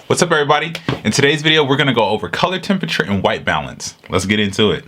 What's up, everybody? In today's video, we're gonna go over color temperature and white balance. Let's get into it.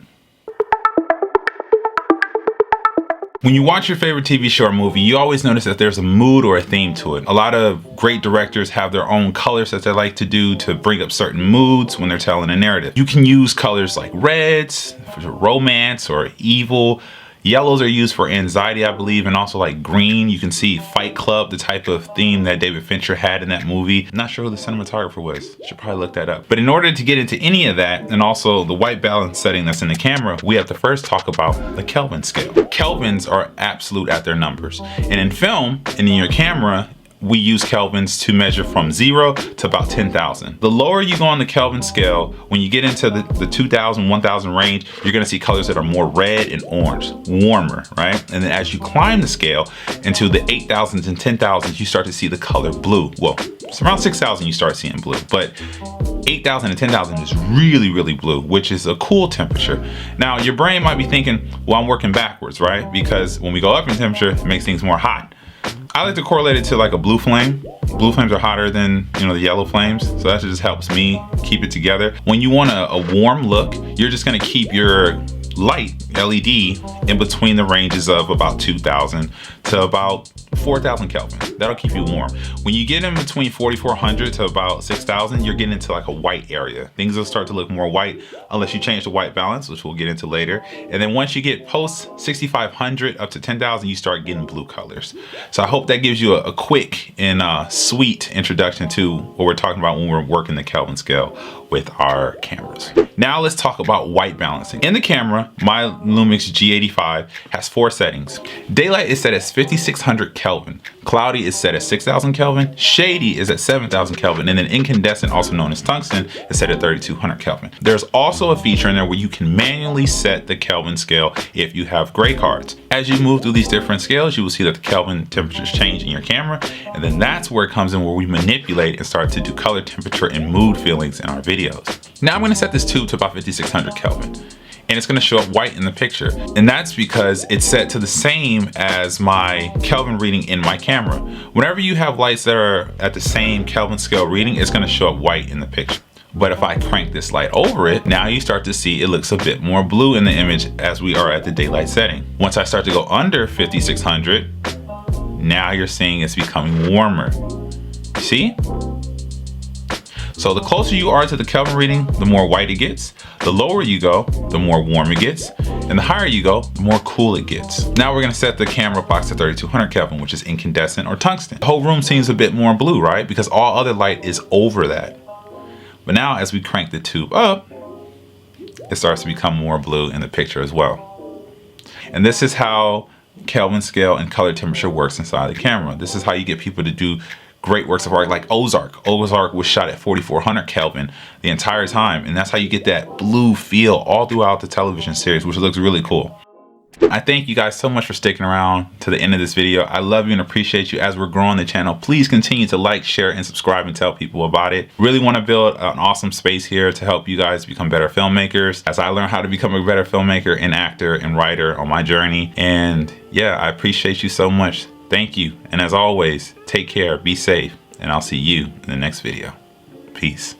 When you watch your favorite TV show or movie, you always notice that there's a mood or a theme to it. A lot of great directors have their own colors that they like to do to bring up certain moods when they're telling a narrative. You can use colors like reds for romance or evil. Yellows are used for anxiety, I believe, and also like green. You can see Fight Club, the type of theme that David Fincher had in that movie. I'm not sure who the cinematographer was. Should probably look that up. But in order to get into any of that, and also the white balance setting that's in the camera, we have to first talk about the Kelvin scale. Kelvins are absolute at their numbers. And in film, and in your camera, we use kelvins to measure from 0 to about 10,000. The lower you go on the Kelvin scale, when you get into the 2,000, 1,000 range, you're gonna see colors that are more red and orange, warmer, right? And then as you climb the scale into the 8,000s and 10,000s, you start to see the color blue. Well, it's around 6,000 you start seeing blue, but 8,000 and 10,000 is really, really blue, which is a cool temperature. Now, your brain might be thinking, well, I'm working backwards, right? Because when we go up in temperature, it makes things more hot. I like to correlate it to like a blue flame. Blue flames are hotter than, the yellow flames. So that just helps me keep it together. When you want a warm look, you're just gonna keep your light LED in between the ranges of about 2,000 to about 4,000 Kelvin. That'll keep you warm. When you get in between 4,400 to about 6,000, you're getting into like a white area. Things will start to look more white unless you change the white balance, which we'll get into later. And then once you get post 6,500 up to 10,000, you start getting blue colors. So I hope that gives you a quick and sweet introduction to what we're talking about when we're working the Kelvin scale with our cameras. Now let's talk about white balancing. In the camera, my Lumix G85 has 4 settings. Daylight is set at 5,600 Kelvin. Cloudy is set at 6,000 Kelvin. Shady is at 7,000 Kelvin. And then incandescent, also known as tungsten, is set at 3,200 Kelvin. There's also a feature in there where you can manually set the Kelvin scale if you have gray cards. As you move through these different scales, you will see that the Kelvin temperatures change in your camera. And then that's where it comes in, where we manipulate and start to do color temperature and mood feelings in our videos. Now I'm gonna set this tube to about 5,600 Kelvin. And it's gonna show up white in the picture. And that's because it's set to the same as my Kelvin reading in my camera. Whenever you have lights that are at the same Kelvin scale reading, it's gonna show up white in the picture. But if I crank this light over it, now you start to see it looks a bit more blue in the image as we are at the daylight setting. Once I start to go under 5,600, now you're seeing it's becoming warmer. See? So the closer you are to the Kelvin reading, the more white it gets. The lower you go, the more warm it gets. And the higher you go, the more cool it gets. Now we're gonna set the camera box to 3,200 Kelvin, which is incandescent or tungsten. The whole room seems a bit more blue, right? Because all other light is over that. But now as we crank the tube up, it starts to become more blue in the picture as well. And this is how Kelvin scale and color temperature works inside the camera. This is how you get people to do great works of art like Ozark. Ozark was shot at 4,400 Kelvin the entire time, and that's how you get that blue feel all throughout the television series, which looks really cool. I thank you guys so much for sticking around to the end of this video. I love you and appreciate you as we're growing the channel. Please continue to like, share, and subscribe and tell people about it. Really want to build an awesome space here to help you guys become better filmmakers as I learn how to become a better filmmaker and actor and writer on my journey. And yeah, I appreciate you so much. Thank you. And as always, take care, be safe, and I'll see you in the next video. Peace.